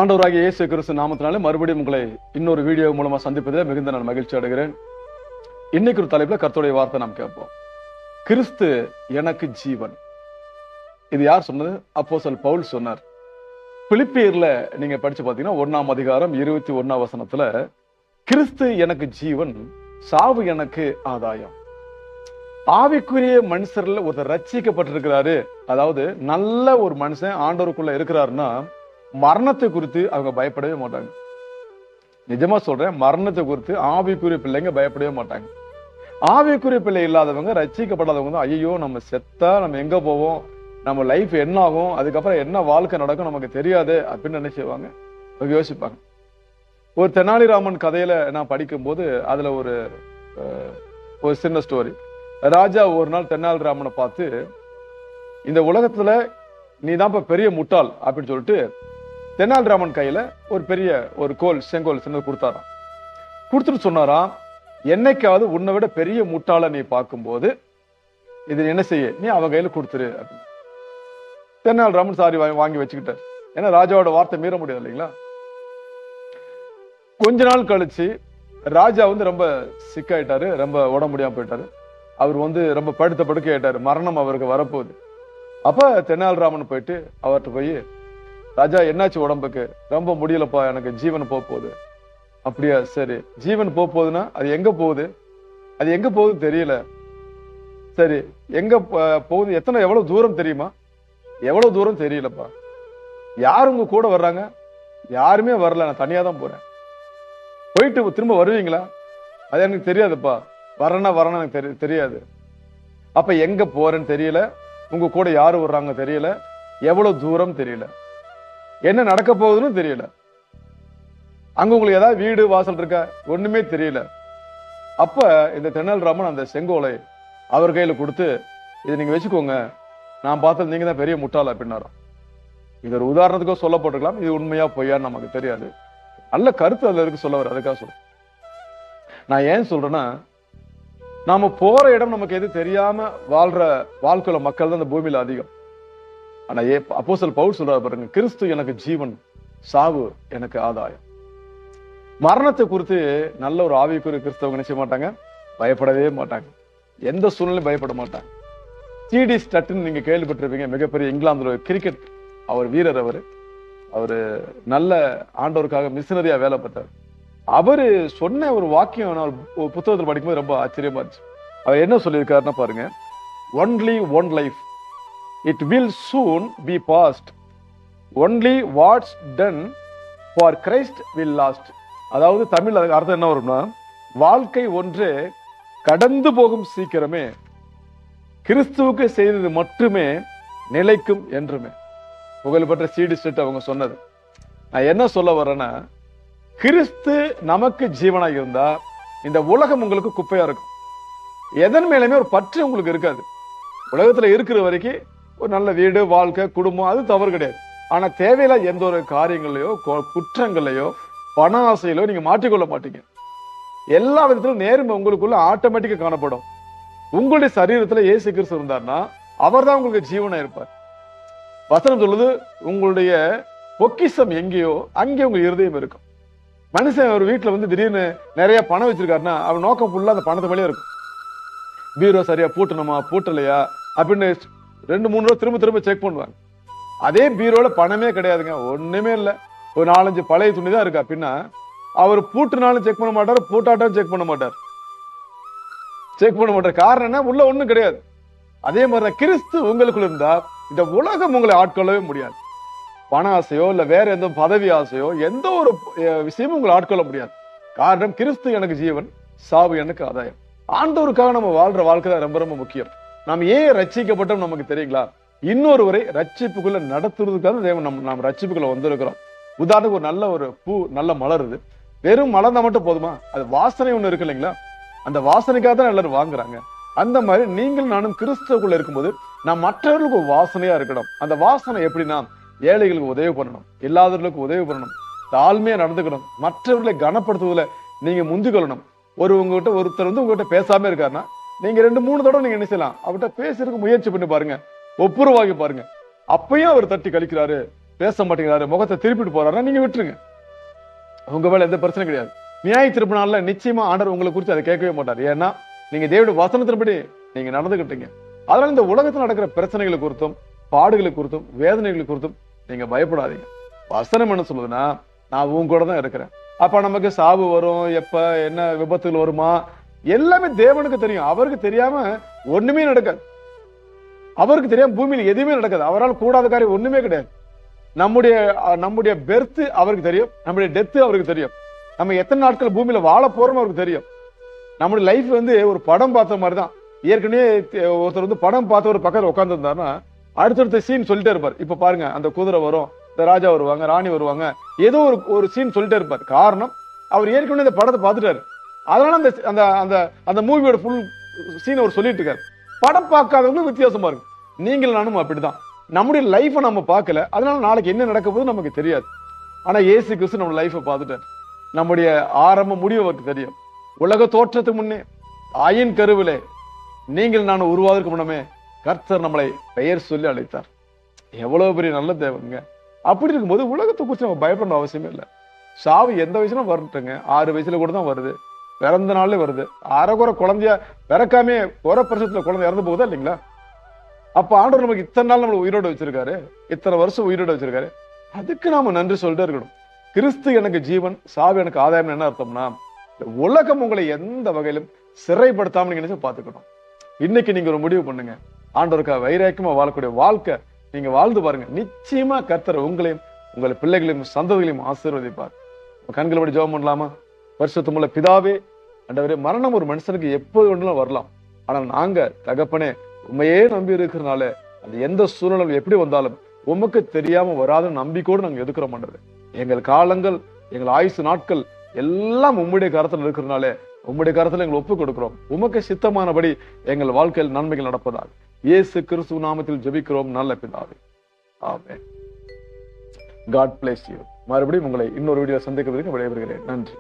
ஆண்டவராகிய இயேசு கிறிஸ்து நாமத்தினாலே மறுபடியும் உங்களை இன்னொரு வீடியோ மூலமா சந்திப்பதில் மிகுந்த நான் மகிழ்ச்சி அடைகிறேன். இன்னைக்கு ஒரு தலைப்புல கர்த்தருடைய வார்த்தை நாம் கேட்போம். கிறிஸ்து எனக்கு ஜீவன். இது யார் சொன்னது? அப்போஸ்தலன் பவுல் சொன்னார். பிலிப்பியர்ல நீங்க படிச்சு பாத்தீங்கன்னா 1ஆம் அதிகாரம் 21ஆம் வசனத்துல கிறிஸ்து எனக்கு ஜீவன், சாவு எனக்கு ஆதாயம். ஆவிக்குரிய மனுஷர்ல ஒருத்தர் ரட்சிக்கப்பட்டிருக்கிறாரு, அதாவது நல்ல ஒரு மனுஷன் ஆண்டவருக்குள்ள இருக்கிறாருன்னா மரணத்தை குறித்து அவங்க பயப்படவே மாட்டாங்க. நிஜமா சொல்றேன், மரணத்தை குறித்து ஆவிக்குரிய பிள்ளைங்க பயப்படவே மாட்டாங்க. ஆவிக்குரிய பிள்ளை இல்லாதவங்க, ரட்சிக்கப்படாதவங்க தான் ஐயோ நம்ம செத்தா நம்ம எங்க போவோம், நம்ம லைஃப் என்ன ஆகும், அதுக்கப்புறம் என்ன வாழ்க்கை நடக்கும் நமக்கு தெரியாது அப்படின்னு நினைச்சுவாங்க, யோசிப்பாங்க. ஒரு தெனாலிராமன் கதையில நான் படிக்கும் போது அதுல ஒரு சின்ன ஸ்டோரி. ராஜா ஒரு நாள் தெனாலிராமனை பார்த்து, இந்த உலகத்துல நீதான் பெரிய முட்டாள் அப்படின்னு சொல்லிட்டு தெனாலிராமன் கையில ஒரு செங்கோல் சின்னது கொடுத்தாராம். கொடுத்துட்டு சொன்னாராம், என்னைக்காவது உன்னை விட பெரிய முட்டாளை நீ பார்க்கும்போது இது என்ன செய்ய, நீ அவ கையில கொடுத்துரு அப்படின்னு. தெனாலிராமன் சாரி வாங்கி வச்சுக்கிட்டார். ஏன்னா ராஜாவோட வார்த்தை மீற முடியாது இல்லைங்களா. கொஞ்ச நாள் கழிச்சு ராஜா ரொம்ப சிக்காயிட்டாரு, ரொம்ப உடம்பு முடியாம போயிட்டாரு. அவர் ரொம்ப படுத்த படுக்கை ஆயிட்டாரு, மரணம் அவருக்கு வரப்போகுது. அப்ப தெனாலிராமன் போயிட்டு அவர்கிட்ட போய், ராஜா என்னாச்சு உடம்புக்கு? ரொம்ப முடியலப்பா, எனக்கு ஜீவன் போகுது. அப்படியா, சரி ஜீவன் போகுதுன்னா அது எங்க போகுது? அது எங்க போகுது தெரியல. சரி எங்க போகுது, எவ்வளவு தூரம் தெரியுமா? எவ்வளவு தூரம் தெரியலப்பா. யாரு உங்க கூட வர்றாங்க? யாருமே வரல, நான் தனியா தான் போறேன். போயிட்டு திரும்ப வருவீங்களா? அது எனக்கு தெரியாதுப்பா. வரேன்னா எனக்கு தெரியாது. அப்ப எங்க போறேன்னு தெரியல, உங்க கூட யாரு வர்றாங்க தெரியல, எவ்வளவு தூரம் தெரியல, என்ன நடக்க போகுதுன்னு தெரியல, அங்க உங்களுக்கு ஏதாவது வீடு வாசல் இருக்கா, ஒண்ணுமே தெரியல. அப்ப இந்த தெனாலிராமன் அந்த செங்கோலை அவர் கையில கொடுத்து, இதை நீங்க வச்சுக்கோங்க, நான் பார்த்தது நீங்க தான் பெரிய முட்டாள் அப்படின்னாராம். இது ஒரு உதாரணத்துக்கோ சொல்லப்பட்டிருக்கலாம், இது உண்மையா பொய்யான்னு நமக்கு தெரியாது. நல்ல கருத்து அதுல இருக்கு சொல்ல வர, அதுக்காக சொல்றேன். நான் ஏன் சொல்றேன்னா, நாம போற இடம் நமக்கு எது தெரியாம வாழ்ற வாழ்க்கையில மக்கள் தான் இந்த பூமியில அதிகம். ஆனா அப்போஸ்தலன் பவுல் சொல்றாரு பாருங்க, கிறிஸ்து எனக்கு ஜீவன், சாவு எனக்கு ஆதாயம். மரணத்தை குறித்து நல்ல ஒரு ஆவிக்குரிய கிறிஸ்தவங்க நினைச்ச மாட்டாங்க, பயப்படவே மாட்டாங்க, எந்த சூழ்நிலையும் பயப்பட மாட்டாங்க. C.D. ஸ்டட்டன் நீங்க கேள்விப்பட்டிருப்பீங்க, மிகப்பெரிய இங்கிலாந்துல கிரிக்கெட் வீரர். அவரு நல்ல ஆண்டவருக்காக மிஷனரியா வேலை பார்த்தார். அவரு சொன்ன ஒரு வாக்கியம் நான் ஒரு புத்தகத்தில் படிக்கும்போது ரொம்ப ஆச்சரியமா இருந்துச்சு. அவர் என்ன சொல்லியிருக்காருன்னா பாருங்க, only one life, it will soon be past, only what's done for Christ will last. அதாவது தமிழ் அதுக்கு அர்த்தம் என்ன வரும்னா, வாழ்க்கை ஒன்று கடந்து போகும் சீக்கிரமே, கிறிஸ்துவுக்கு செய்தது மட்டுமே நிலைக்கும் என்றுமே. புகழ்பெற்ற C.D. ஸ்டட் அவங்க சொன்னது. நான் என்ன சொல்ல வரேன்னா, கிறிஸ்து நமக்கு ஜீவனாக இருந்தா இந்த உலகம் உங்களுக்கு குப்பையா இருக்கும். எதன் மேலுமே ஒரு பற்று உங்களுக்கு இருக்காது. உலகத்துல இருக்கிற வரைக்கும் ஒரு நல்ல வீடு, வாழ்க்கை, குடும்பம், அது தவறு கிடையாது. ஆனா தேவையில்ல எந்த ஒரு காரியங்களையோ குற்றங்களையோ பண ஆசையிலோ நீங்க மாற்றிக்கொள்ள மாட்டீங்க. எல்லா விதத்திலும் நேர்மை உங்களுக்குள்ள ஆட்டோமேட்டிக்கா காணப்படும். உங்களுடைய சரீரத்துல இயேசு கிறிஸ்து இருந்தார்னா அவர் தான் உங்களுக்கு ஜீவனா இருப்பார். வசனம் சொல்லுது, உங்களுடைய பொக்கிஷம் எங்கேயோ அங்கே உங்க இருதயம் இருக்கும். மனுஷன் ஒரு வீட்டுல திடீர்னு நிறைய பணம் வச்சிருக்காருன்னா அவன் நோக்கம் ஃபுல்லா அந்த பணத்து மேலே இருக்கும். பீரோ சரியா பூட்டணுமா பூட்டலையா அப்படின்னு 2-3 ரூபா திரும்ப செக் பண்ணுவாங்க. அதே பீரோல பணமே கிடையாதுங்க, ஒண்ணுமே இல்லை, ஒரு 4-5 பழைய துணி தான் இருக்கு அப்படின்னா அவர் பூட்டுனாலும் செக் பண்ண மாட்டார், பூட்டாட்டாலும் செக் பண்ண மாட்டார். காரணம் என்ன? உள்ள ஒண்ணும் கிடையாது. அதே மாதிரிதான் கிறிஸ்து உங்களுக்குள்ள இருந்தா இந்த உலகம் உங்களை ஆட்கொள்ளவே முடியாது. பண ஆசையோ இல்ல வேற எந்த பதவி ஆசையோ எந்த ஒரு விஷயமும் உங்களை ஆட்கொள்ள முடியாது. காரணம், கிறிஸ்து எனக்கு ஜீவன், சாவு எனக்கு ஆதாயம். ஆண்டவருக்காக நம்ம வாழ்ற வாழ்க்கை தான் ரொம்ப ரொம்ப முக்கியம். நாம் ஏன் ரட்சிக்கப்பட்டோம் நமக்கு தெரியுங்களா? இன்னொருவரை ரட்சிப்புக்குள்ள நடத்துறதுக்காக தேவன் நாம் ரட்சிப்புக்குள்ள வந்திருக்கிறோம். உதாரணத்துக்கு ஒரு பூ நல்ல மலருது, வெறும் மலர்ந்தா மட்டும் போதுமா? அது வாசனை ஒண்ணு இருக்கு இல்லைங்களா, அந்த வாசனைக்காக தான் எல்லாரும் வாங்குறாங்க. அந்த மாதிரி நீங்கள் நானும் கிறிஸ்துவுக்குள்ள இருக்கும்போது நாம் மற்றவர்களுக்கு ஒரு வாசனையா இருக்கணும். அந்த வாசனை எப்படின்னா, ஏழைகளுக்கு உதவி பண்ணணும், இல்லாதவர்களுக்கு உதவி பண்ணணும், தாழ்மையா நடந்துக்கணும், மற்றவர்களை கனப்படுத்துவதில் நீங்க முந்திக்கொள்ளணும். ஒருத்தர் உங்ககிட்ட பேசாம இருக்காருன்னா நீங்க 2-3 தடவை நீங்க என்ன செய்யலாம், அவர்கிட்ட பேசுறதுக்கு முயற்சி பண்ணி பாருங்க, ஒப்புரவாகி பாருங்க. அப்பயும் அவர் தட்டி கழிக்கிறாரு, பேச மாட்டேங்கிறாரு, முகத்தை திருப்பிட்டு போறாருன்னா நீங்க விட்டுருங்க. உங்க மேல எந்த பிரச்சனை கிடையாது. நியாய தீர்ப்பு நாள்ல நிச்சயமா ஆண்டவர் உங்களை குறித்து அதை கேட்கவே மாட்டார். ஏன்னா நீங்க தேவனுடைய வசனத்தின்படி நீங்க நடந்துகிட்டீங்க. அதனால இந்த உலகத்தில் நடக்கிற பிரச்சனைகளை குறித்தும், பாடுகளை குறித்தும், வேதனைகளை குறித்தும் நீங்க பயப்படாதீங்க. வசனம் என்ன சொல்லுதுன்னா, நான் உங்க கூட தான் இருக்கிறேன். அப்ப நமக்கு சாவு வரும், எப்ப என்ன விபத்துகள் வருமா, எல்லாமே தேவனுக்கு தெரியும். அவருக்கு தெரியாம ஒண்ணுமே நடக்காது. அவருக்கு தெரியாம பூமியில எதுவுமே நடக்காது. அவரால் கூடாத காரியம் ஒண்ணுமே கிடையாது. நம்முடைய பெர்த் அவருக்கு தெரியும், நம்முடைய டெத் அவருக்கு தெரியும், நம்ம எத்தனை நாட்கள் பூமியில வாழ போறோம் அவருக்கு தெரியும். நம்முடைய லைஃப் வந்து ஒரு படம் பார்த்த மாதிரி தான். ஏற்கனவே ஒருத்தர் வந்து படம் பார்த்த ஒரு பக்கத்துல உட்கார்ந்து இருந்தாருன்னா அடுத்தடுத்த சீன் சொல்லிட்டே இருப்பார். இப்ப பாருங்க, அந்த குதிரை வரும், இந்த ராஜா வருவாங்க, ராணி வருவாங்க, ஏதோ ஒரு சீன் சொல்லிட்டே இருப்பார். காரணம், அவர் ஏற்கனவே இந்த படத்தை பார்த்துட்டாரு. அதனால அந்த அந்த அந்த மூவியோட ஃபுல் சீன் அவர் சொல்லிட்டு இருக்காரு. படம் பார்க்காதவங்களும் வித்தியாசமா இருக்கு. நீங்கள் நானும் அப்படிதான். நம்முடைய லைஃபை நம்ம பார்க்கல, அதனால நாளைக்கு என்ன நடக்க போகுது நமக்கு தெரியாது. ஆனா இயேசு கிறிஸ்து நம்ம லைஃபை பார்த்துட்டார். நம்முடைய ஆரம்ப முடிவு அவருக்கு தெரியும். உலக தோற்றத்துக்கு முன்னே ஆயின் கருவிலே நீங்கள் நான் உருவாவதற்கு முன்னமே கர்த்தர் நம்மளை பெயர் சொல்லி அழைத்தார். எவ்வளவு பெரிய நல்ல தேவனுங்க. அப்படி இருக்கும்போது உலகத்தை குறித்து நம்ம பயப்பட அவசியமே இல்லை. சாவு எந்த வயசுல வரட்டுங்க, 6 வயசுல கூட தான் வருது, பிறந்த நாள்ல வருது. அரைக்குறை குழந்தையா பிறக்காமே குறை பிரசத்துல குழந்தை இறந்து போகுதா இல்லைங்களா? அப்ப ஆண்டவர் நமக்கு இத்தனை நாள் நம்மளை உயிரோட வச்சிருக்காரு, இத்தனை வருஷம் உயிரோட வச்சிருக்காரு. அதுக்கு நாம நன்றி சொல்லிட்டே இருக்கணும். கிறிஸ்து எனக்கு ஜீவன், சாவு எனக்கு ஆதாயம். என்ன அர்த்தம்னா, உலகம் உங்களை எந்த வகையிலும் சிறைப்படுத்தாம நீங்க நினைச்சு பாத்துக்கணும். இன்னைக்கு நீங்க ஒரு முடிவு பண்ணுங்க, ஆண்டவருக்கா வைராக்கியமா வாழக்கூடிய வாழ்க்கை நீங்க வாழ்ந்து பாருங்க. நிச்சயமா கர்த்தர் உங்களையும் உங்கள் பிள்ளைகளையும் சந்ததிகளையும் ஆசீர்வதிப்பார். கண்களோட ஜெபம் பண்ணலாமா? பரிசுத்தமுள்ள பிதாவே, ஆண்டவரே, மரணம் ஒரு மனுஷனுக்கு எப்போது வேணாலும் வரலாம். ஆனால் நாங்க தகப்பனே உண்மையே நம்பி இருக்கிறனால அது எந்த சூழ்நிலை எப்படி வந்தாலும் உமக்கு தெரியாம வராத நம்பிக்கையோடு நாங்க எதுக்குறோம். பண்றது எங்கள் காலங்கள், எங்கள் ஆயுசு நாட்கள் எல்லாம் உம்முடைய கரத்துல இருக்கிறனாலே உம்முடைய கரத்துல எங்களை ஒப்பு கொடுக்கிறோம். உமக்கு சித்தமானபடி எங்கள் வாழ்க்கையில் நன்மைகள் நடப்பதாக இயேசு கிறிஸ்து நாமத்தில் ஜெபிக்கிறோம் நல்ல பிதாவே, ஆமென். God bless you. மறுபடியும் உங்களை இன்னொரு வீடியோ சந்திக்கிறதுக்கு விடைபெறுகிறேன். நன்றி.